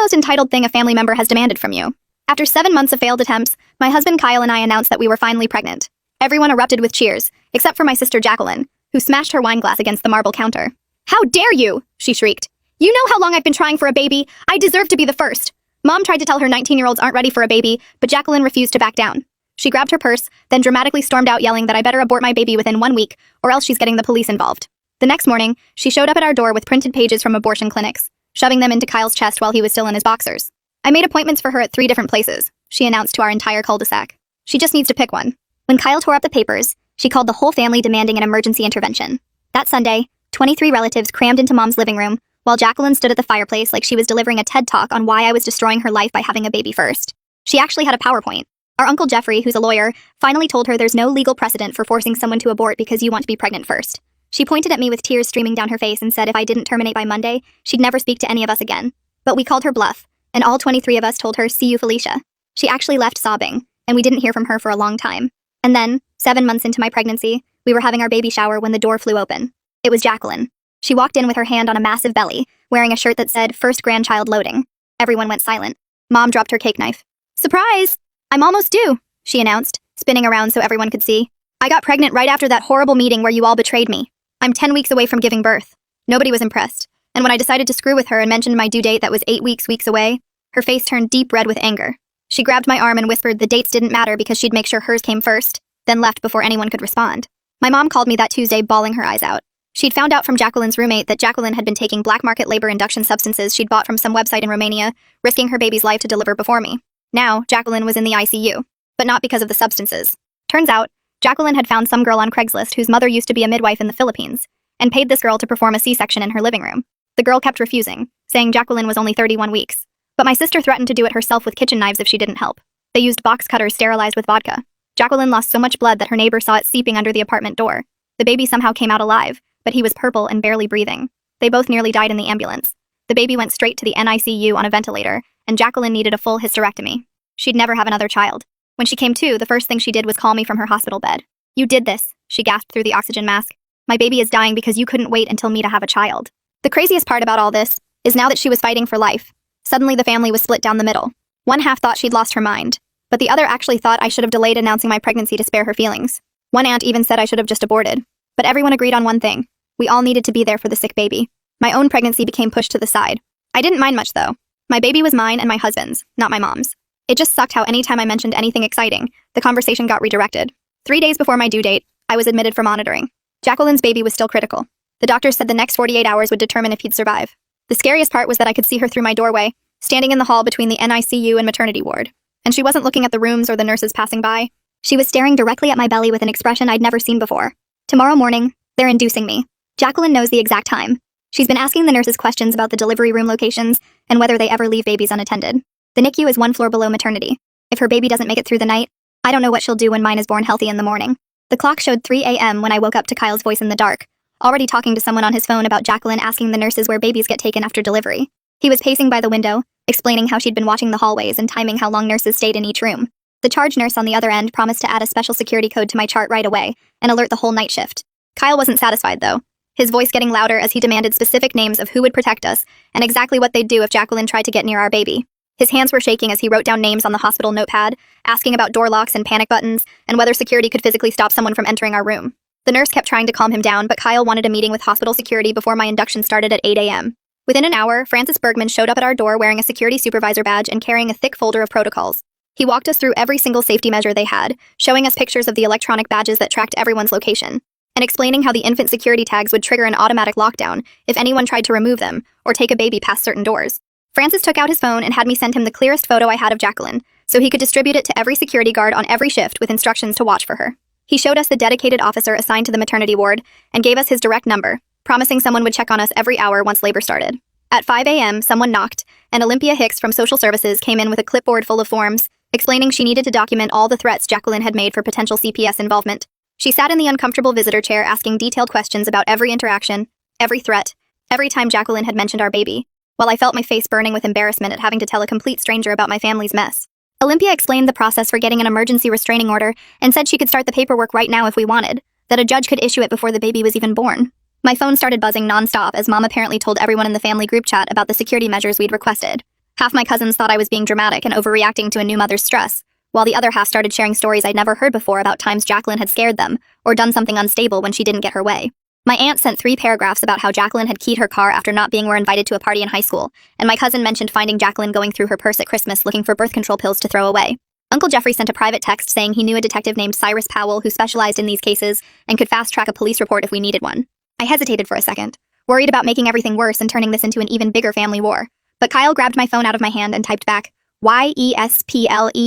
most entitled thing a family member has demanded from you? After 7 months of failed attempts, my husband Kyle and I announced that we were finally pregnant. Everyone erupted with cheers, except for my sister Jacqueline, who smashed her wine glass against the marble counter. "How dare you!" she shrieked. "You know how long I've been trying for a baby? I deserve to be the first." Mom tried to tell her 19-year-olds aren't ready for a baby, but Jacqueline refused to back down. She grabbed her purse, then dramatically stormed out yelling that I better abort my baby within 1 week, or else she's getting the police involved. The next morning, she showed up at our door with printed pages from abortion clinics, shoving them into Kyle's chest while he was still in his boxers. "I made appointments for her at 3 different places," she announced to our entire cul-de-sac. "She just needs to pick one." When Kyle tore up the papers, she called the whole family demanding an emergency intervention. That Sunday, 23 relatives crammed into Mom's living room, while Jacqueline stood at the fireplace like she was delivering a TED Talk on why I was destroying her life by having a baby first. She actually had a PowerPoint. Our Uncle Jeffrey, who's a lawyer, finally told her there's no legal precedent for forcing someone to abort because you want to be pregnant first. She pointed at me with tears streaming down her face and said if I didn't terminate by Monday, she'd never speak to any of us again. But we called her bluff, and all 23 of us told her, "See you, Felicia." She actually left sobbing, and we didn't hear from her for a long time. And then, 7 months into my pregnancy, we were having our baby shower when the door flew open. It was Jacqueline. She walked in with her hand on a massive belly, wearing a shirt that said, "First grandchild loading." Everyone went silent. Mom dropped her cake knife. "Surprise! I'm almost due," she announced, spinning around so everyone could see. "I got pregnant right after that horrible meeting where you all betrayed me. I'm 10 weeks away from giving birth." Nobody was impressed, and when I decided to screw with her and mentioned my due date that was 8 weeks away, her face turned deep red with anger. She grabbed my arm and whispered the dates didn't matter because she'd make sure hers came first, then left before anyone could respond. My mom called me that Tuesday bawling her eyes out. She'd found out from Jacqueline's roommate that Jacqueline had been taking black market labor induction substances she'd bought from some website in Romania, risking her baby's life to deliver before me. Now, Jacqueline was in the ICU, but not because of the substances. Turns out, Jacqueline had found some girl on Craigslist whose mother used to be a midwife in the Philippines, and paid this girl to perform a C-section in her living room. The girl kept refusing, saying Jacqueline was only 31 weeks. But my sister threatened to do it herself with kitchen knives if she didn't help. They used box cutters sterilized with vodka. Jacqueline lost so much blood that her neighbor saw it seeping under the apartment door. The baby somehow came out alive, but he was purple and barely breathing. They both nearly died in the ambulance. The baby went straight to the NICU on a ventilator, and Jacqueline needed a full hysterectomy. She'd never have another child. When she came to, the first thing she did was call me from her hospital bed. "You did this," she gasped through the oxygen mask. "My baby is dying because you couldn't wait until me to have a child." The craziest part about all this is now that she was fighting for life, suddenly the family was split down the middle. One half thought she'd lost her mind, but the other actually thought I should have delayed announcing my pregnancy to spare her feelings. One aunt even said I should have just aborted. But everyone agreed on one thing. We all needed to be there for the sick baby. My own pregnancy became pushed to the side. I didn't mind much, though. My baby was mine and my husband's, not my mom's. It just sucked how anytime I mentioned anything exciting, the conversation got redirected. 3 days before my due date, I was admitted for monitoring. Jacqueline's baby was still critical. The doctors said the next 48 hours would determine if he'd survive. The scariest part was that I could see her through my doorway, standing in the hall between the NICU and maternity ward. And she wasn't looking at the rooms or the nurses passing by. She was staring directly at my belly with an expression I'd never seen before. "Tomorrow morning, they're inducing me." Jacqueline knows the exact time. She's been asking the nurses questions about the delivery room locations and whether they ever leave babies unattended. The NICU is 1 floor below maternity. If her baby doesn't make it through the night, I don't know what she'll do when mine is born healthy in the morning. The clock showed 3 a.m. when I woke up to Kyle's voice in the dark, already talking to someone on his phone about Jacqueline asking the nurses where babies get taken after delivery. He was pacing by the window, explaining how she'd been watching the hallways and timing how long nurses stayed in each room. The charge nurse on the other end promised to add a special security code to my chart right away and alert the whole night shift. Kyle wasn't satisfied, though, his voice getting louder as he demanded specific names of who would protect us and exactly what they'd do if Jacqueline tried to get near our baby. His hands were shaking as he wrote down names on the hospital notepad, asking about door locks and panic buttons, and whether security could physically stop someone from entering our room. The nurse kept trying to calm him down, but Kyle wanted a meeting with hospital security before my induction started at 8 a.m. Within an hour, Francis Bergman showed up at our door wearing a security supervisor badge and carrying a thick folder of protocols. He walked us through every single safety measure they had, showing us pictures of the electronic badges that tracked everyone's location, and explaining how the infant security tags would trigger an automatic lockdown if anyone tried to remove them or take a baby past certain doors. Francis took out his phone and had me send him the clearest photo I had of Jacqueline, so he could distribute it to every security guard on every shift with instructions to watch for her. He showed us the dedicated officer assigned to the maternity ward and gave us his direct number, promising someone would check on us every hour once labor started. At 5 a.m., someone knocked, and Olympia Hicks from Social Services came in with a clipboard full of forms, explaining she needed to document all the threats Jacqueline had made for potential CPS involvement. She sat in the uncomfortable visitor chair asking detailed questions about every interaction, every threat, every time Jacqueline had mentioned our baby, while I felt my face burning with embarrassment at having to tell a complete stranger about my family's mess. Olympia explained the process for getting an emergency restraining order and said she could start the paperwork right now if we wanted, that a judge could issue it before the baby was even born. My phone started buzzing nonstop as Mom apparently told everyone in the family group chat about the security measures we'd requested. Half my cousins thought I was being dramatic and overreacting to a new mother's stress, while the other half started sharing stories I'd never heard before about times Jacqueline had scared them or done something unstable when she didn't get her way. My aunt sent 3 paragraphs about how Jacqueline had keyed her car after not being invited to a party in high school, and my cousin mentioned finding Jacqueline going through her purse at Christmas looking for birth control pills to throw away. Uncle Jeffrey sent a private text saying he knew a detective named Cyrus Powell who specialized in these cases and could fast-track a police report if we needed one. I hesitated for a second, worried about making everything worse and turning this into an even bigger family war. But Kyle grabbed my phone out of my hand and typed back, YESPLEASE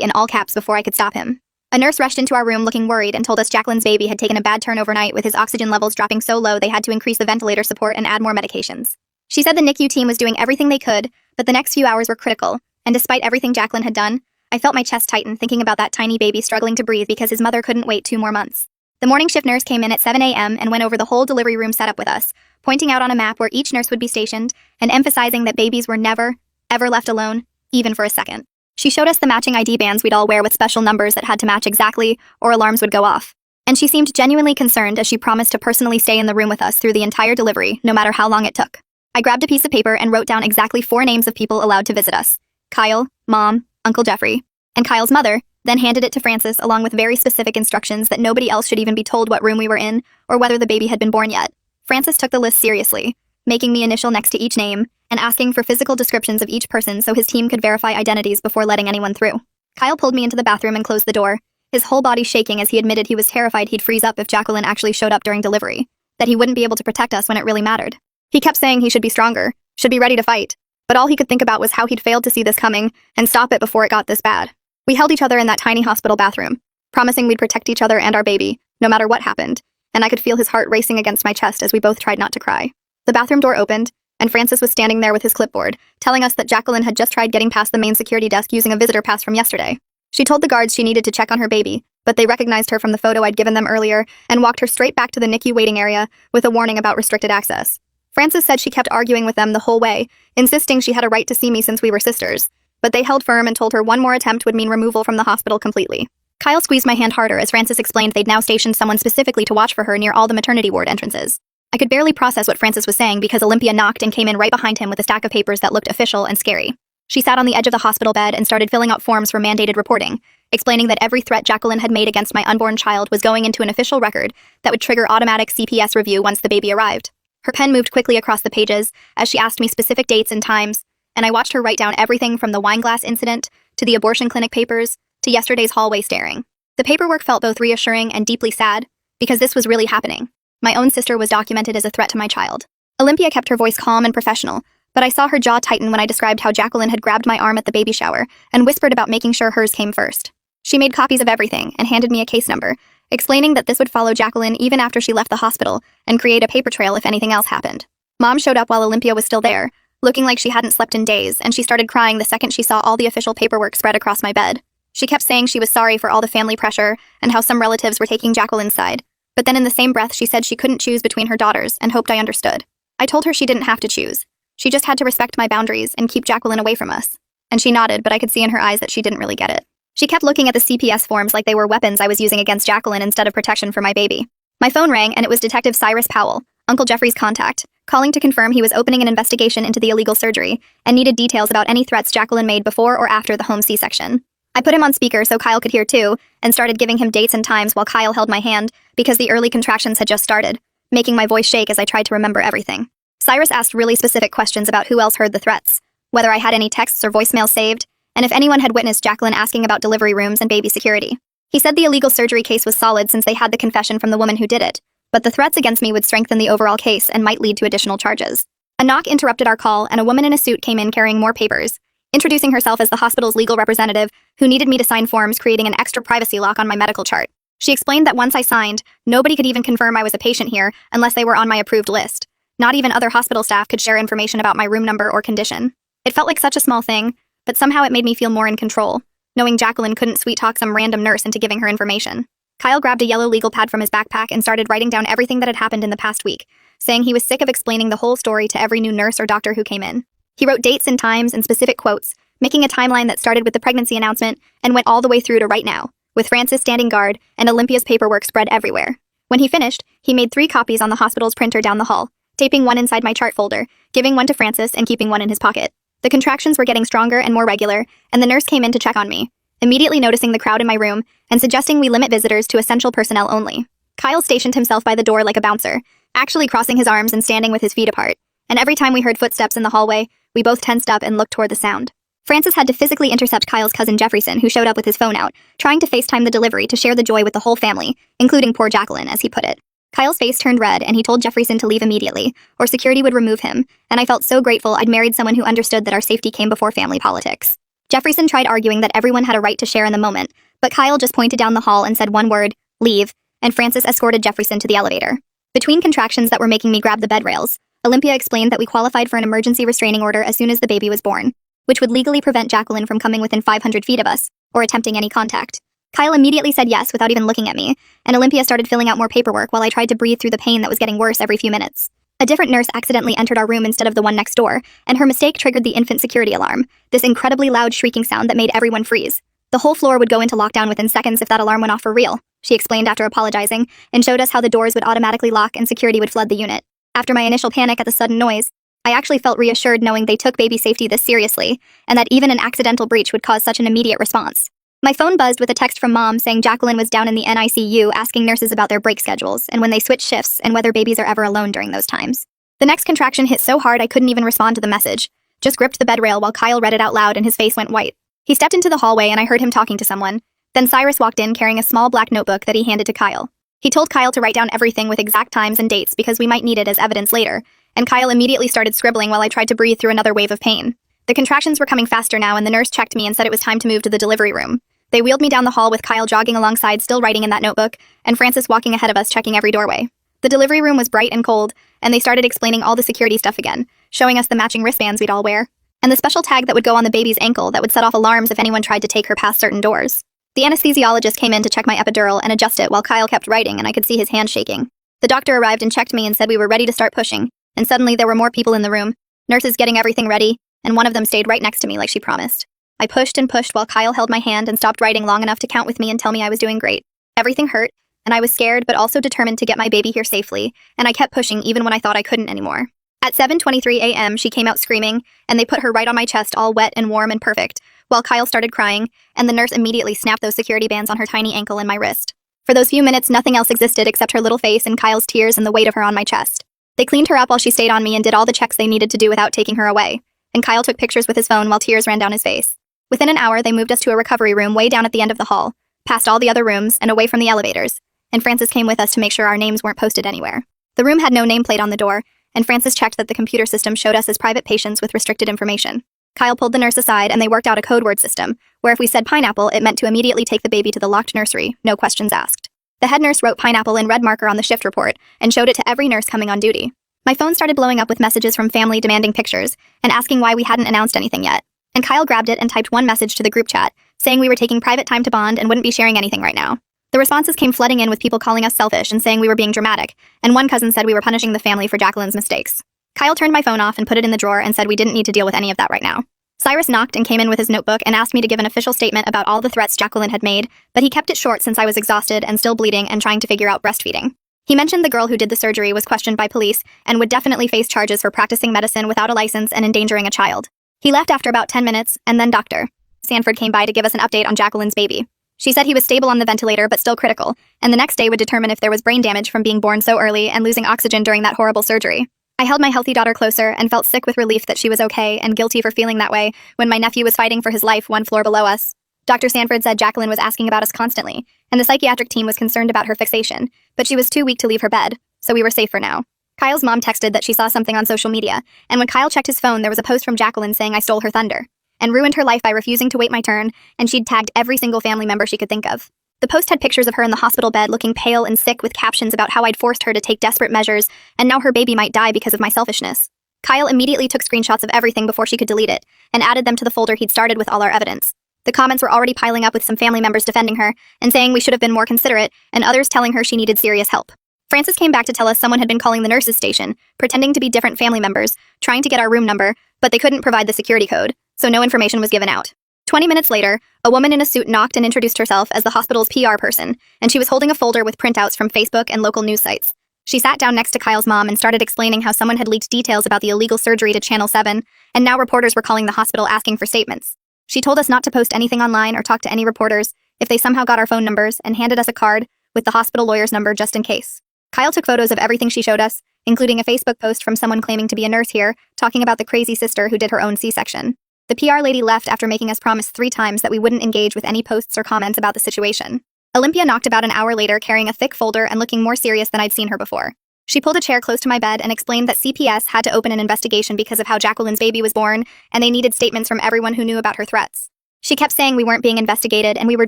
in all caps before I could stop him. A nurse rushed into our room looking worried and told us Jacqueline's baby had taken a bad turn overnight with his oxygen levels dropping so low they had to increase the ventilator support and add more medications. She said the NICU team was doing everything they could, but the next few hours were critical, and despite everything Jacqueline had done, I felt my chest tighten thinking about that tiny baby struggling to breathe because his mother couldn't wait 2 more months. The morning shift nurse came in at 7 a.m. and went over the whole delivery room setup with us, pointing out on a map where each nurse would be stationed and emphasizing that babies were never, ever left alone, even for a second. She showed us the matching ID bands we'd all wear with special numbers that had to match exactly, or alarms would go off. And she seemed genuinely concerned as she promised to personally stay in the room with us through the entire delivery, no matter how long it took. I grabbed a piece of paper and wrote down exactly 4 names of people allowed to visit us: Kyle, Mom, Uncle Jeffrey, and Kyle's mother, then handed it to Francis along with very specific instructions that nobody else should even be told what room we were in or whether the baby had been born yet. Francis took the list seriously, making me initial next to each name and asking for physical descriptions of each person so his team could verify identities before letting anyone through. Kyle pulled me into the bathroom and closed the door, his whole body shaking as he admitted he was terrified he'd freeze up if Jacqueline actually showed up during delivery, that he wouldn't be able to protect us when it really mattered. He kept saying he should be stronger, should be ready to fight, but all he could think about was how he'd failed to see this coming and stop it before it got this bad. We held each other in that tiny hospital bathroom, promising we'd protect each other and our baby, no matter what happened, and I could feel his heart racing against my chest as we both tried not to cry. The bathroom door opened, and Francis was standing there with his clipboard, telling us that Jacqueline had just tried getting past the main security desk using a visitor pass from yesterday. She told the guards she needed to check on her baby, but they recognized her from the photo I'd given them earlier and walked her straight back to the NICU waiting area with a warning about restricted access. Francis said she kept arguing with them the whole way, insisting she had a right to see me since we were sisters, but they held firm and told her one more attempt would mean removal from the hospital completely. Kyle squeezed my hand harder as Francis explained they'd now stationed someone specifically to watch for her near all the maternity ward entrances. I could barely process what Francis was saying because Olympia knocked and came in right behind him with a stack of papers that looked official and scary. She sat on the edge of the hospital bed and started filling out forms for mandated reporting, explaining that every threat Jacqueline had made against my unborn child was going into an official record that would trigger automatic CPS review once the baby arrived. Her pen moved quickly across the pages as she asked me specific dates and times, and I watched her write down everything from the wine glass incident to the abortion clinic papers to yesterday's hallway staring. The paperwork felt both reassuring and deeply sad because this was really happening. My own sister was documented as a threat to my child. Olympia kept her voice calm and professional, but I saw her jaw tighten when I described how Jacqueline had grabbed my arm at the baby shower and whispered about making sure hers came first. She made copies of everything and handed me a case number, explaining that this would follow Jacqueline even after she left the hospital and create a paper trail if anything else happened. Mom showed up while Olympia was still there, looking like she hadn't slept in days, and she started crying the second she saw all the official paperwork spread across my bed. She kept saying she was sorry for all the family pressure and how some relatives were taking Jacqueline's side, but then in the same breath she said she couldn't choose between her daughters and hoped I understood. I told her she didn't have to choose. She just had to respect my boundaries and keep Jacqueline away from us. And she nodded, but I could see in her eyes that she didn't really get it. She kept looking at the CPS forms like they were weapons I was using against Jacqueline instead of protection for my baby. My phone rang, and it was Detective Cyrus Powell, Uncle Jeffrey's contact, calling to confirm he was opening an investigation into the illegal surgery and needed details about any threats Jacqueline made before or after the home C-section. I put him on speaker so Kyle could hear too, and started giving him dates and times while Kyle held my hand because the early contractions had just started, making my voice shake as I tried to remember everything. Cyrus asked really specific questions about who else heard the threats, whether I had any texts or voicemails saved, and if anyone had witnessed Jacqueline asking about delivery rooms and baby security. He said the illegal surgery case was solid since they had the confession from the woman who did it, but the threats against me would strengthen the overall case and might lead to additional charges. A knock interrupted our call, and a woman in a suit came in carrying more papers, introducing herself as the hospital's legal representative who needed me to sign forms creating an extra privacy lock on my medical chart. She explained that once I signed, nobody could even confirm I was a patient here unless they were on my approved list. Not even other hospital staff could share information about my room number or condition. It felt like such a small thing, but somehow it made me feel more in control, knowing Jacqueline couldn't sweet-talk some random nurse into giving her information. Kyle grabbed a yellow legal pad from his backpack and started writing down everything that had happened in the past week, saying he was sick of explaining the whole story to every new nurse or doctor who came in. He wrote dates and times and specific quotes, making a timeline that started with the pregnancy announcement and went all the way through to right now, with Francis standing guard and Olympia's paperwork spread everywhere. When he finished, he made 3 copies on the hospital's printer down the hall, taping one inside my chart folder, giving one to Francis and keeping one in his pocket. The contractions were getting stronger and more regular, and the nurse came in to check on me, immediately noticing the crowd in my room and suggesting we limit visitors to essential personnel only. Kyle stationed himself by the door like a bouncer, actually crossing his arms and standing with his feet apart, and every time we heard footsteps in the hallway, we both tensed up and looked toward the sound. Francis had to physically intercept Kyle's cousin Jefferson, who showed up with his phone out, trying to FaceTime the delivery to share the joy with the whole family, including poor Jacqueline, as he put it. Kyle's face turned red, and he told Jefferson to leave immediately, or security would remove him, and I felt so grateful I'd married someone who understood that our safety came before family politics. Jefferson tried arguing that everyone had a right to share in the moment, but Kyle just pointed down the hall and said one word, "Leave," and Francis escorted Jefferson to the elevator. Between contractions that were making me grab the bed rails, Olympia explained that we qualified for an emergency restraining order as soon as the baby was born, which would legally prevent Jacqueline from coming within 500 feet of us, or attempting any contact. Kyle immediately said yes without even looking at me, and Olympia started filling out more paperwork while I tried to breathe through the pain that was getting worse every few minutes. A different nurse accidentally entered our room instead of the one next door, and her mistake triggered the infant security alarm, this incredibly loud shrieking sound that made everyone freeze. The whole floor would go into lockdown within seconds if that alarm went off for real, she explained after apologizing, and showed us how the doors would automatically lock and security would flood the unit. After my initial panic at the sudden noise, I actually felt reassured knowing they took baby safety this seriously, and that even an accidental breach would cause such an immediate response. My phone buzzed with a text from Mom saying Jacqueline was down in the NICU asking nurses about their break schedules and when they switch shifts and whether babies are ever alone during those times. The next contraction hit so hard I couldn't even respond to the message, just gripped the bed rail while Kyle read it out loud and his face went white. He stepped into the hallway and I heard him talking to someone. Then Cyrus walked in carrying a small black notebook that he handed to Kyle. He told Kyle to write down everything with exact times and dates because we might need it as evidence later, and Kyle immediately started scribbling while I tried to breathe through another wave of pain. The contractions were coming faster now and the nurse checked me and said it was time to move to the delivery room. They wheeled me down the hall with Kyle jogging alongside, still writing in that notebook, and Francis walking ahead of us checking every doorway. The delivery room was bright and cold, and they started explaining all the security stuff again, showing us the matching wristbands we'd all wear, and the special tag that would go on the baby's ankle that would set off alarms if anyone tried to take her past certain doors. The anesthesiologist came in to check my epidural and adjust it while Kyle kept writing and I could see his hand shaking. The doctor arrived and checked me and said we were ready to start pushing, and suddenly there were more people in the room, nurses getting everything ready, and one of them stayed right next to me like she promised. I pushed and pushed while Kyle held my hand and stopped writing long enough to count with me and tell me I was doing great. Everything hurt, and I was scared but also determined to get my baby here safely, and I kept pushing even when I thought I couldn't anymore. At 7:23 a.m. she came out screaming, and they put her right on my chest all wet and warm and perfect, while Kyle started crying, and the nurse immediately snapped those security bands on her tiny ankle and my wrist. For those few minutes nothing else existed except her little face and Kyle's tears and the weight of her on my chest. They cleaned her up while she stayed on me and did all the checks they needed to do without taking her away, and Kyle took pictures with his phone while tears ran down his face. Within an hour, they moved us to a recovery room way down at the end of the hall, past all the other rooms and away from the elevators, and Francis came with us to make sure our names weren't posted anywhere. The room had no nameplate on the door, and Francis checked that the computer system showed us as private patients with restricted information. Kyle pulled the nurse aside and they worked out a code word system, where if we said pineapple, it meant to immediately take the baby to the locked nursery, no questions asked. The head nurse wrote pineapple in red marker on the shift report and showed it to every nurse coming on duty. My phone started blowing up with messages from family demanding pictures and asking why we hadn't announced anything yet. And Kyle grabbed it and typed one message to the group chat, saying we were taking private time to bond and wouldn't be sharing anything right now. The responses came flooding in with people calling us selfish and saying we were being dramatic, and one cousin said we were punishing the family for Jacqueline's mistakes. Kyle turned my phone off and put it in the drawer and said we didn't need to deal with any of that right now. Cyrus knocked and came in with his notebook and asked me to give an official statement about all the threats Jacqueline had made, but he kept it short since I was exhausted and still bleeding and trying to figure out breastfeeding. He mentioned the girl who did the surgery was questioned by police and would definitely face charges for practicing medicine without a license and endangering a child. He left after about 10 minutes, and then Dr. Sanford came by to give us an update on Jacqueline's baby. She said he was stable on the ventilator but still critical, and the next day would determine if there was brain damage from being born so early and losing oxygen during that horrible surgery. I held my healthy daughter closer and felt sick with relief that she was okay and guilty for feeling that way when my nephew was fighting for his life one floor below us. Dr. Sanford said Jacqueline was asking about us constantly, and the psychiatric team was concerned about her fixation, but she was too weak to leave her bed, so we were safe for now. Kyle's mom texted that she saw something on social media, and when Kyle checked his phone there was a post from Jacqueline saying I stole her thunder, and ruined her life by refusing to wait my turn, and she'd tagged every single family member she could think of. The post had pictures of her in the hospital bed looking pale and sick with captions about how I'd forced her to take desperate measures, and now her baby might die because of my selfishness. Kyle immediately took screenshots of everything before she could delete it, and added them to the folder he'd started with all our evidence. The comments were already piling up with some family members defending her, and saying we should have been more considerate, and others telling her she needed serious help. Francis came back to tell us someone had been calling the nurses' station, pretending to be different family members, trying to get our room number, but they couldn't provide the security code, so no information was given out. 20 minutes later, a woman in a suit knocked and introduced herself as the hospital's PR person, and she was holding a folder with printouts from Facebook and local news sites. She sat down next to Kyle's mom and started explaining how someone had leaked details about the illegal surgery to Channel 7, and now reporters were calling the hospital asking for statements. She told us not to post anything online or talk to any reporters if they somehow got our phone numbers, and handed us a card with the hospital lawyer's number just in case. Kyle took photos of everything she showed us, including a Facebook post from someone claiming to be a nurse here, talking about the crazy sister who did her own C-section. The PR lady left after making us promise 3 times that we wouldn't engage with any posts or comments about the situation. Olympia knocked about an hour later carrying a thick folder and looking more serious than I'd seen her before. She pulled a chair close to my bed and explained that CPS had to open an investigation because of how Jacqueline's baby was born, and they needed statements from everyone who knew about her threats. She kept saying we weren't being investigated and we were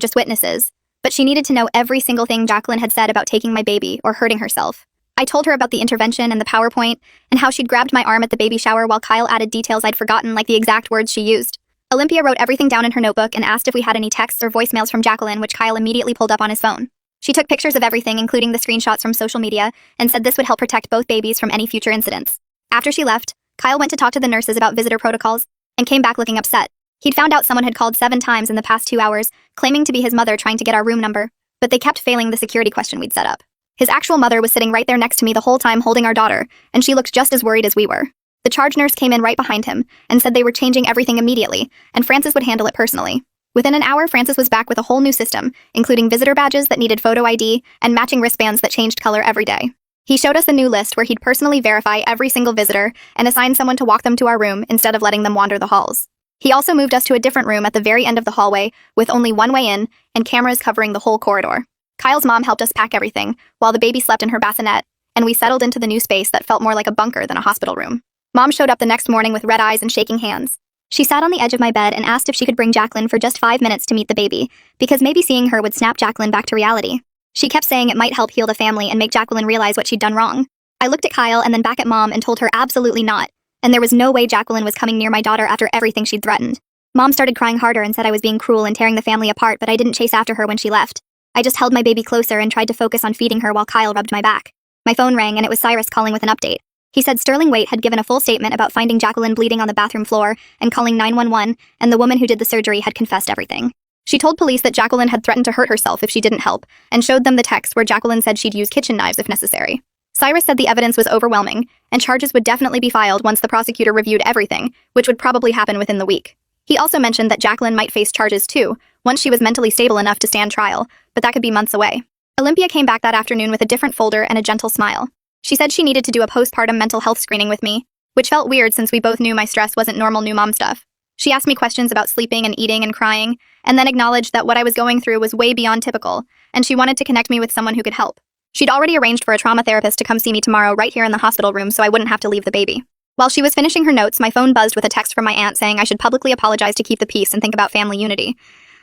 just witnesses, but she needed to know every single thing Jacqueline had said about taking my baby or hurting herself. I told her about the intervention and the PowerPoint, and how she'd grabbed my arm at the baby shower while Kyle added details I'd forgotten, like the exact words she used. Olympia wrote everything down in her notebook and asked if we had any texts or voicemails from Jacqueline, which Kyle immediately pulled up on his phone. She took pictures of everything, including the screenshots from social media, and said this would help protect both babies from any future incidents. After she left, Kyle went to talk to the nurses about visitor protocols and came back looking upset. He'd found out someone had called 7 times in the past 2 hours, claiming to be his mother trying to get our room number, but they kept failing the security question we'd set up. His actual mother was sitting right there next to me the whole time holding our daughter, and she looked just as worried as we were. The charge nurse came in right behind him and said they were changing everything immediately, and Francis would handle it personally. Within an hour, Francis was back with a whole new system, including visitor badges that needed photo ID and matching wristbands that changed color every day. He showed us a new list where he'd personally verify every single visitor and assign someone to walk them to our room instead of letting them wander the halls. He also moved us to a different room at the very end of the hallway with only one way in and cameras covering the whole corridor. Kyle's mom helped us pack everything while the baby slept in her bassinet, and we settled into the new space that felt more like a bunker than a hospital room. Mom showed up the next morning with red eyes and shaking hands. She sat on the edge of my bed and asked if she could bring Jacqueline for just 5 minutes to meet the baby, because maybe seeing her would snap Jacqueline back to reality. She kept saying it might help heal the family and make Jacqueline realize what she'd done wrong. I looked at Kyle and then back at Mom and told her absolutely not, and there was no way Jacqueline was coming near my daughter after everything she'd threatened. Mom started crying harder and said I was being cruel and tearing the family apart, but I didn't chase after her when she left. I just held my baby closer and tried to focus on feeding her while Kyle rubbed my back. My phone rang and it was Cyrus calling with an update. He said Sterling Waite had given a full statement about finding Jacqueline bleeding on the bathroom floor and calling 911, and the woman who did the surgery had confessed everything. She told police that Jacqueline had threatened to hurt herself if she didn't help, and showed them the text where Jacqueline said she'd use kitchen knives if necessary. Cyrus said the evidence was overwhelming, and charges would definitely be filed once the prosecutor reviewed everything, which would probably happen within the week. He also mentioned that Jacqueline might face charges too, once she was mentally stable enough to stand trial, but that could be months away. Olympia came back that afternoon with a different folder and a gentle smile. She said she needed to do a postpartum mental health screening with me, which felt weird since we both knew my stress wasn't normal new mom stuff. She asked me questions about sleeping and eating and crying, and then acknowledged that what I was going through was way beyond typical, and she wanted to connect me with someone who could help. She'd already arranged for a trauma therapist to come see me tomorrow right here in the hospital room so I wouldn't have to leave the baby. While she was finishing her notes, my phone buzzed with a text from my aunt saying I should publicly apologize to keep the peace and think about family unity.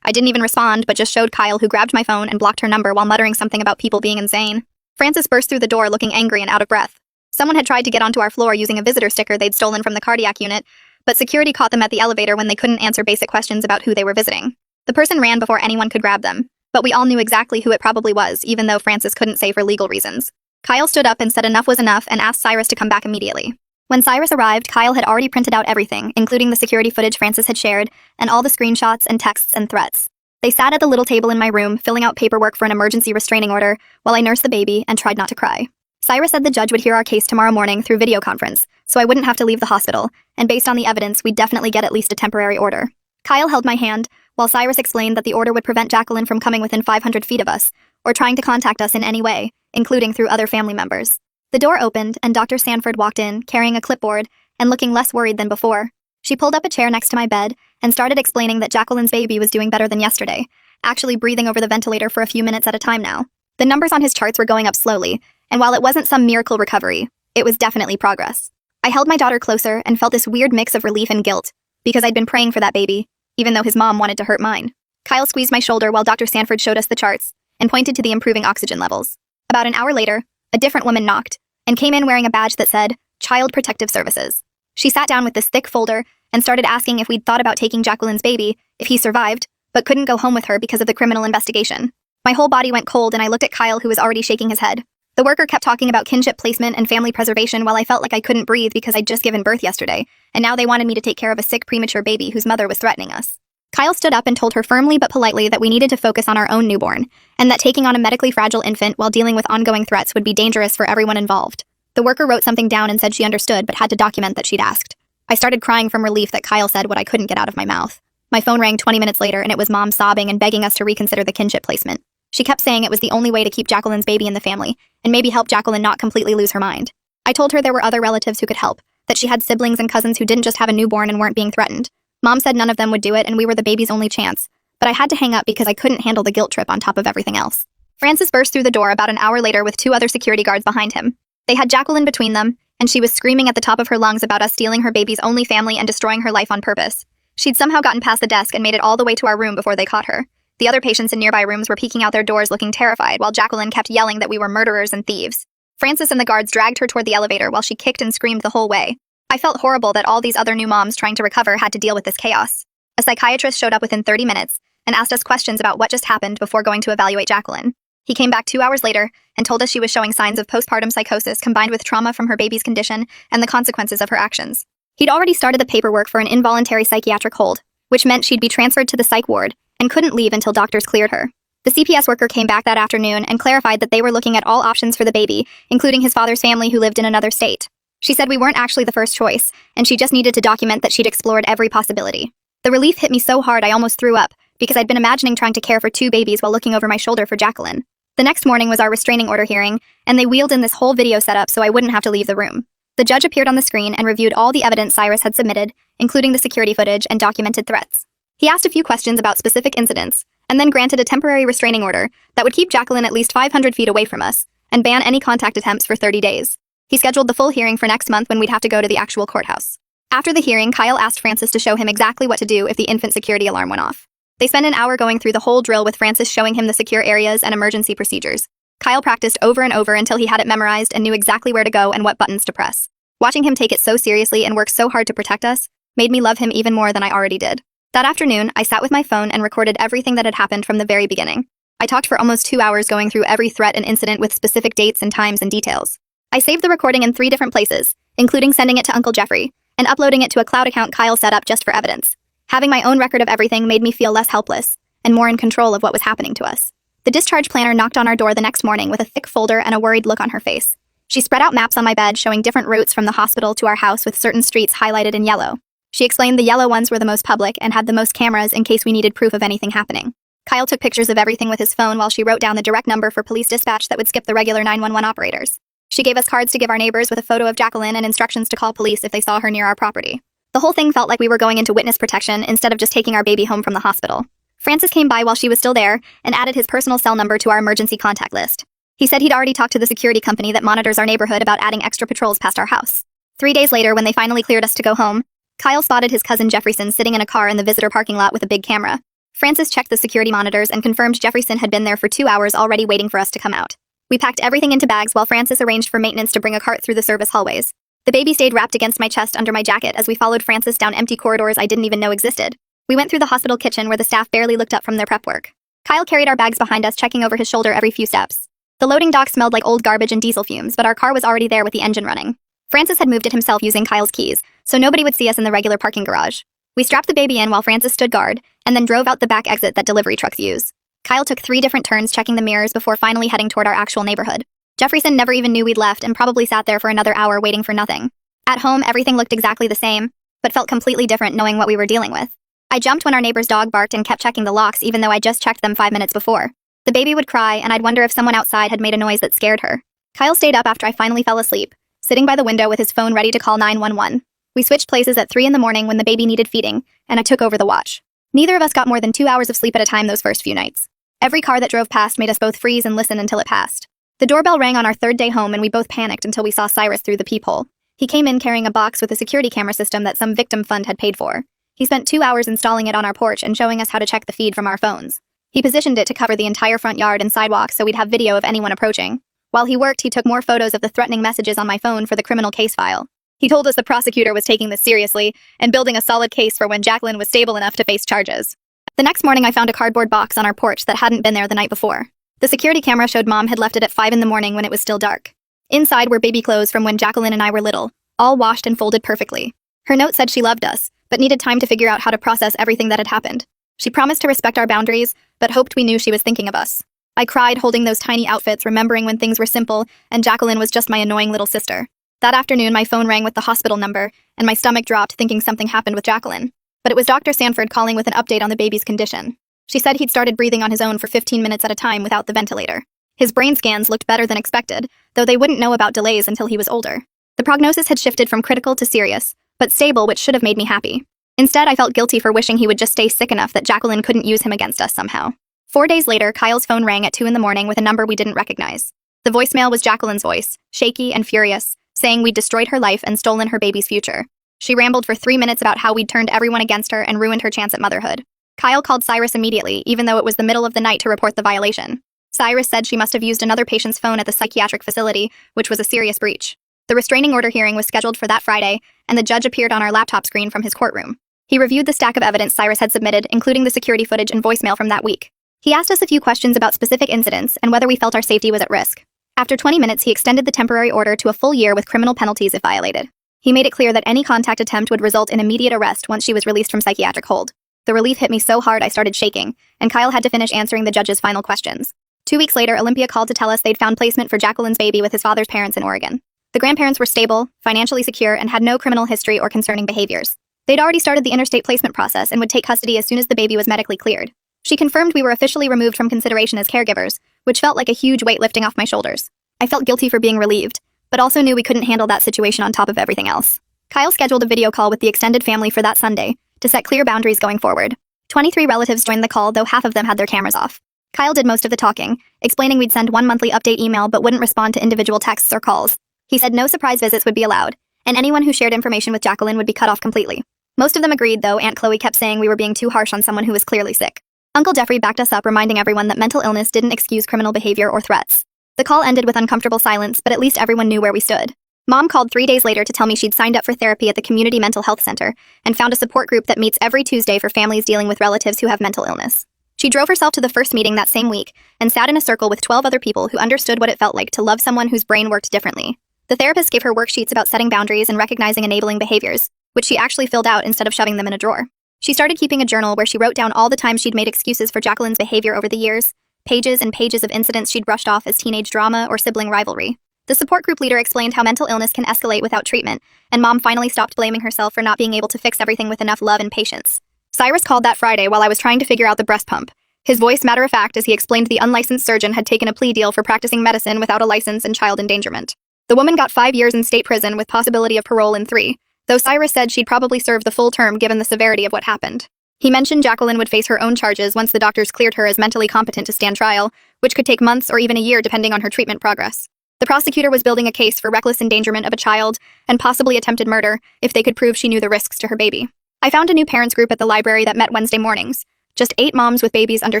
I didn't even respond, but just showed Kyle, who grabbed my phone and blocked her number while muttering something about people being insane. Francis burst through the door looking angry and out of breath. Someone had tried to get onto our floor using a visitor sticker they'd stolen from the cardiac unit, but security caught them at the elevator when they couldn't answer basic questions about who they were visiting. The person ran before anyone could grab them, but we all knew exactly who it probably was, even though Francis couldn't say for legal reasons. Kyle stood up and said enough was enough and asked Cyrus to come back immediately. When Cyrus arrived, Kyle had already printed out everything, including the security footage Francis had shared, and all the screenshots and texts and threats. They sat at the little table in my room, filling out paperwork for an emergency restraining order, while I nursed the baby and tried not to cry. Cyrus said the judge would hear our case tomorrow morning through video conference, so I wouldn't have to leave the hospital, and based on the evidence, we'd definitely get at least a temporary order. Kyle held my hand, while Cyrus explained that the order would prevent Jacqueline from coming within 500 feet of us, or trying to contact us in any way, including through other family members. The door opened, and Dr. Sanford walked in, carrying a clipboard, and looking less worried than before. She pulled up a chair next to my bed, and started explaining that Jacqueline's baby was doing better than yesterday, actually breathing over the ventilator for a few minutes at a time now. The numbers on his charts were going up slowly, and while it wasn't some miracle recovery, it was definitely progress. I held my daughter closer and felt this weird mix of relief and guilt, because I'd been praying for that baby, even though his mom wanted to hurt mine. Kyle squeezed my shoulder while Dr. Sanford showed us the charts, and pointed to the improving oxygen levels. About an hour later, a different woman knocked, and came in wearing a badge that said, Child Protective Services. She sat down with this thick folder, and started asking if we'd thought about taking Jacqueline's baby, if he survived, but couldn't go home with her because of the criminal investigation. My whole body went cold and I looked at Kyle, who was already shaking his head. The worker kept talking about kinship placement and family preservation while I felt like I couldn't breathe because I'd just given birth yesterday, and now they wanted me to take care of a sick premature baby whose mother was threatening us. Kyle stood up and told her firmly but politely that we needed to focus on our own newborn, and that taking on a medically fragile infant while dealing with ongoing threats would be dangerous for everyone involved. The worker wrote something down and said she understood but had to document that she'd asked. I started crying from relief that Kyle said what I couldn't get out of my mouth. My phone rang 20 minutes later and it was Mom sobbing and begging us to reconsider the kinship placement. She kept saying it was the only way to keep Jacqueline's baby in the family, and maybe help Jacqueline not completely lose her mind. I told her there were other relatives who could help, that she had siblings and cousins who didn't just have a newborn and weren't being threatened. Mom said none of them would do it and we were the baby's only chance, but I had to hang up because I couldn't handle the guilt trip on top of everything else. Francis burst through the door about an hour later with 2 other security guards behind him. They had Jacqueline between them, and she was screaming at the top of her lungs about us stealing her baby's only family and destroying her life on purpose. She'd somehow gotten past the desk and made it all the way to our room before they caught her. The other patients in nearby rooms were peeking out their doors looking terrified, while Jacqueline kept yelling that we were murderers and thieves. Francis and the guards dragged her toward the elevator while she kicked and screamed the whole way. I felt horrible that all these other new moms trying to recover had to deal with this chaos. A psychiatrist showed up within 30 minutes and asked us questions about what just happened before going to evaluate Jacqueline. He came back 2 hours later and told us she was showing signs of postpartum psychosis combined with trauma from her baby's condition and the consequences of her actions. He'd already started the paperwork for an involuntary psychiatric hold, which meant she'd be transferred to the psych ward and couldn't leave until doctors cleared her. The CPS worker came back that afternoon and clarified that they were looking at all options for the baby, including his father's family who lived in another state. She said we weren't actually the first choice, and she just needed to document that she'd explored every possibility. The relief hit me so hard I almost threw up, because I'd been imagining trying to care for 2 babies while looking over my shoulder for Jacqueline. The next morning was our restraining order hearing, and they wheeled in this whole video setup so I wouldn't have to leave the room. The judge appeared on the screen and reviewed all the evidence Cyrus had submitted, including the security footage and documented threats. He asked a few questions about specific incidents, and then granted a temporary restraining order that would keep Jacqueline at least 500 feet away from us, and ban any contact attempts for 30 days. He scheduled the full hearing for next month when we'd have to go to the actual courthouse. After the hearing, Kyle asked Francis to show him exactly what to do if the infant security alarm went off. They spent an hour going through the whole drill with Francis showing him the secure areas and emergency procedures. Kyle practiced over and over until he had it memorized and knew exactly where to go and what buttons to press. Watching him take it so seriously and work so hard to protect us made me love him even more than I already did. That afternoon, I sat with my phone and recorded everything that had happened from the very beginning. I talked for almost 2 hours going through every threat and incident with specific dates and times and details. I saved the recording in 3 different places, including sending it to Uncle Jeffrey, and uploading it to a cloud account Kyle set up just for evidence. Having my own record of everything made me feel less helpless, and more in control of what was happening to us. The discharge planner knocked on our door the next morning with a thick folder and a worried look on her face. She spread out maps on my bed showing different routes from the hospital to our house with certain streets highlighted in yellow. She explained the yellow ones were the most public and had the most cameras in case we needed proof of anything happening. Kyle took pictures of everything with his phone while she wrote down the direct number for police dispatch that would skip the regular 911 operators. She gave us cards to give our neighbors with a photo of Jacqueline and instructions to call police if they saw her near our property. The whole thing felt like we were going into witness protection instead of just taking our baby home from the hospital. Francis came by while she was still there and added his personal cell number to our emergency contact list. He said he'd already talked to the security company that monitors our neighborhood about adding extra patrols past our house. 3 days later, when they finally cleared us to go home, Kyle spotted his cousin Jefferson sitting in a car in the visitor parking lot with a big camera. Francis checked the security monitors and confirmed Jefferson had been there for 2 hours already waiting for us to come out. We packed everything into bags while Francis arranged for maintenance to bring a cart through the service hallways. The baby stayed wrapped against my chest under my jacket as we followed Francis down empty corridors I didn't even know existed. We went through the hospital kitchen where the staff barely looked up from their prep work. Kyle carried our bags behind us, checking over his shoulder every few steps. The loading dock smelled like old garbage and diesel fumes, but our car was already there with the engine running. Francis had moved it himself using Kyle's keys, so nobody would see us in the regular parking garage. We strapped the baby in while Francis stood guard, and then drove out the back exit that delivery trucks use. Kyle took 3 different turns checking the mirrors before finally heading toward our actual neighborhood. Jefferson never even knew we'd left and probably sat there for another hour waiting for nothing. At home, everything looked exactly the same, but felt completely different knowing what we were dealing with. I jumped when our neighbor's dog barked and kept checking the locks even though I just checked them 5 minutes before. The baby would cry, and I'd wonder if someone outside had made a noise that scared her. Kyle stayed up after I finally fell asleep, sitting by the window with his phone ready to call 911. We switched places at 3 in the morning when the baby needed feeding, and I took over the watch. Neither of us got more than 2 hours of sleep at a time those first few nights. Every car that drove past made us both freeze and listen until it passed. The doorbell rang on our 3rd day home, and we both panicked until we saw Cyrus through the peephole. He came in carrying a box with a security camera system that some victim fund had paid for. He spent 2 hours installing it on our porch and showing us how to check the feed from our phones. He positioned it to cover the entire front yard and sidewalk so we'd have video of anyone approaching. While he worked, he took more photos of the threatening messages on my phone for the criminal case file. He told us the prosecutor was taking this seriously and building a solid case for when Jacqueline was stable enough to face charges. The next morning, I found a cardboard box on our porch that hadn't been there the night before. The security camera showed Mom had left it at 5 in the morning when it was still dark. Inside were baby clothes from when Jacqueline and I were little, all washed and folded perfectly. Her note said she loved us, but needed time to figure out how to process everything that had happened. She promised to respect our boundaries, but hoped we knew she was thinking of us. I cried holding those tiny outfits, remembering when things were simple, and Jacqueline was just my annoying little sister. That afternoon, my phone rang with the hospital number, and my stomach dropped thinking something happened with Jacqueline. But it was Dr. Sanford calling with an update on the baby's condition. She said he'd started breathing on his own for 15 minutes at a time without the ventilator. His brain scans looked better than expected, though they wouldn't know about delays until he was older. The prognosis had shifted from critical to serious, but stable, which should have made me happy. Instead, I felt guilty for wishing he would just stay sick enough that Jacqueline couldn't use him against us somehow. 4 days later, Kyle's phone rang at 2 a.m. with a number we didn't recognize. The voicemail was Jacqueline's voice, shaky and furious, saying we'd destroyed her life and stolen her baby's future. She rambled for 3 minutes about how we'd turned everyone against her and ruined her chance at motherhood. Kyle called Cyrus immediately, even though it was the middle of the night, to report the violation. Cyrus said she must have used another patient's phone at the psychiatric facility, which was a serious breach. The restraining order hearing was scheduled for that Friday, and the judge appeared on our laptop screen from his courtroom. He reviewed the stack of evidence Cyrus had submitted, including the security footage and voicemail from that week. He asked us a few questions about specific incidents and whether we felt our safety was at risk. After 20 minutes, he extended the temporary order to a full year with criminal penalties if violated. He made it clear that any contact attempt would result in immediate arrest once she was released from psychiatric hold. The relief hit me so hard I started shaking, and Kyle had to finish answering the judge's final questions. 2 weeks later, Olympia called to tell us they'd found placement for Jacqueline's baby with his father's parents in Oregon. The grandparents were stable, financially secure, and had no criminal history or concerning behaviors. They'd already started the interstate placement process and would take custody as soon as the baby was medically cleared. She confirmed we were officially removed from consideration as caregivers, which felt like a huge weight lifting off my shoulders. I felt guilty for being relieved, but also knew we couldn't handle that situation on top of everything else. Kyle scheduled a video call with the extended family for that Sunday to set clear boundaries going forward. 23 relatives joined the call, though half of them had their cameras off. Kyle did most of the talking, explaining we'd send one monthly update email but wouldn't respond to individual texts or calls. He said no surprise visits would be allowed, and anyone who shared information with Jacqueline would be cut off completely. Most of them agreed, though Aunt Chloe kept saying we were being too harsh on someone who was clearly sick. Uncle Jeffrey backed us up, reminding everyone that mental illness didn't excuse criminal behavior or threats. The call ended with uncomfortable silence, but at least everyone knew where we stood. Mom called 3 days later to tell me she'd signed up for therapy at the Community Mental Health Center and found a support group that meets every Tuesday for families dealing with relatives who have mental illness. She drove herself to the first meeting that same week and sat in a circle with 12 other people who understood what it felt like to love someone whose brain worked differently. The therapist gave her worksheets about setting boundaries and recognizing enabling behaviors, which she actually filled out instead of shoving them in a drawer. She started keeping a journal where she wrote down all the times she'd made excuses for Jacqueline's behavior over the years, pages and pages of incidents she'd brushed off as teenage drama or sibling rivalry. The support group leader explained how mental illness can escalate without treatment, and Mom finally stopped blaming herself for not being able to fix everything with enough love and patience. Cyrus called that Friday while I was trying to figure out the breast pump. His voice matter-of-fact as he explained the unlicensed surgeon had taken a plea deal for practicing medicine without a license and child endangerment. The woman got 5 years in state prison with possibility of parole in 3, though Cyrus said she'd probably serve the full term given the severity of what happened. He mentioned Jacqueline would face her own charges once the doctors cleared her as mentally competent to stand trial, which could take months or even a year depending on her treatment progress. The prosecutor was building a case for reckless endangerment of a child and possibly attempted murder if they could prove she knew the risks to her baby. I found a new parents group at the library that met Wednesday mornings. Just 8 moms with babies under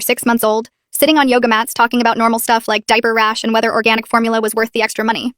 6 months old, sitting on yoga mats talking about normal stuff like diaper rash and whether organic formula was worth the extra money.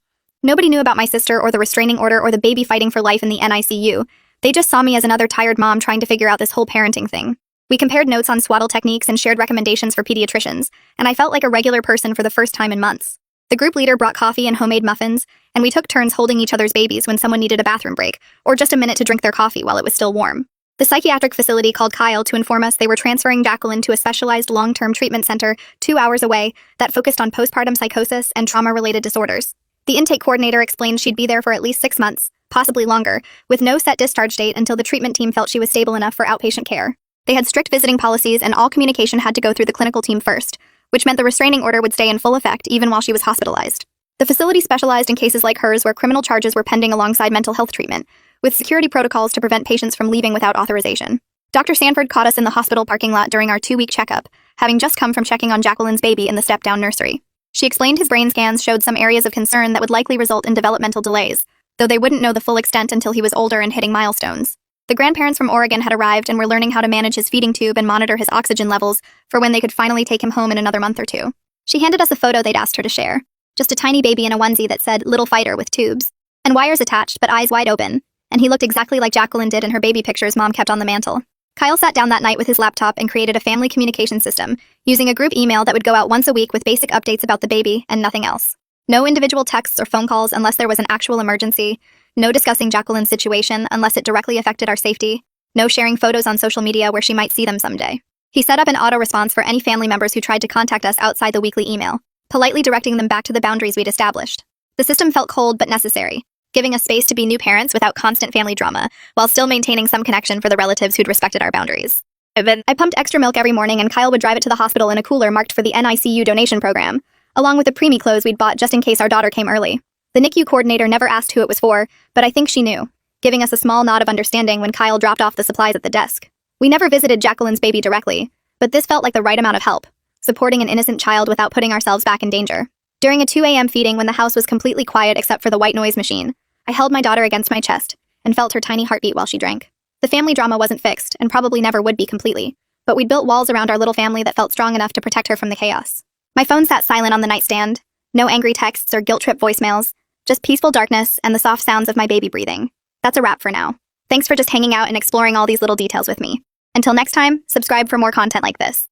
Nobody knew about my sister or the restraining order or the baby fighting for life in the NICU. They just saw me as another tired mom trying to figure out this whole parenting thing. We compared notes on swaddle techniques and shared recommendations for pediatricians, and I felt like a regular person for the first time in months. The group leader brought coffee and homemade muffins, and we took turns holding each other's babies when someone needed a bathroom break, or just a minute to drink their coffee while it was still warm. The psychiatric facility called Kyle to inform us they were transferring Jacqueline to a specialized long-term treatment center 2 hours away that focused on postpartum psychosis and trauma-related disorders. The intake coordinator explained she'd be there for at least 6 months, possibly longer, with no set discharge date until the treatment team felt she was stable enough for outpatient care. They had strict visiting policies and all communication had to go through the clinical team first, which meant the restraining order would stay in full effect even while she was hospitalized. The facility specialized in cases like hers where criminal charges were pending alongside mental health treatment, with security protocols to prevent patients from leaving without authorization. Dr. Sanford caught us in the hospital parking lot during our 2-week checkup, having just come from checking on Jacqueline's baby in the step-down nursery. She explained his brain scans showed some areas of concern that would likely result in developmental delays, though they wouldn't know the full extent until he was older and hitting milestones. The grandparents from Oregon had arrived and were learning how to manage his feeding tube and monitor his oxygen levels for when they could finally take him home in another month or 2. She handed us a photo they'd asked her to share. Just a tiny baby in a onesie that said, "Little fighter" with tubes. And wires attached, but eyes wide open. And he looked exactly like Jacqueline did in her baby pictures Mom kept on the mantle. Kyle sat down that night with his laptop and created a family communication system, using a group email that would go out once a week with basic updates about the baby and nothing else. No individual texts or phone calls unless there was an actual emergency. No discussing Jacqueline's situation unless it directly affected our safety. No sharing photos on social media where she might see them someday. He set up an auto-response for any family members who tried to contact us outside the weekly email, politely directing them back to the boundaries we'd established. The system felt cold but necessary, giving us space to be new parents without constant family drama, while still maintaining some connection for the relatives who'd respected our boundaries. I pumped extra milk every morning, and Kyle would drive it to the hospital in a cooler marked for the NICU donation program, along with the preemie clothes we'd bought just in case our daughter came early. The NICU coordinator never asked who it was for, but I think she knew, giving us a small nod of understanding when Kyle dropped off the supplies at the desk. We never visited Jacqueline's baby directly, but this felt like the right amount of help, supporting an innocent child without putting ourselves back in danger. During a 2 a.m. feeding when the house was completely quiet except for the white noise machine, I held my daughter against my chest and felt her tiny heartbeat while she drank. The family drama wasn't fixed, and probably never would be completely, but we'd built walls around our little family that felt strong enough to protect her from the chaos. My phone sat silent on the nightstand, no angry texts or guilt-trip voicemails, just peaceful darkness and the soft sounds of my baby breathing. That's a wrap for now. Thanks for just hanging out and exploring all these little details with me. Until next time, subscribe for more content like this.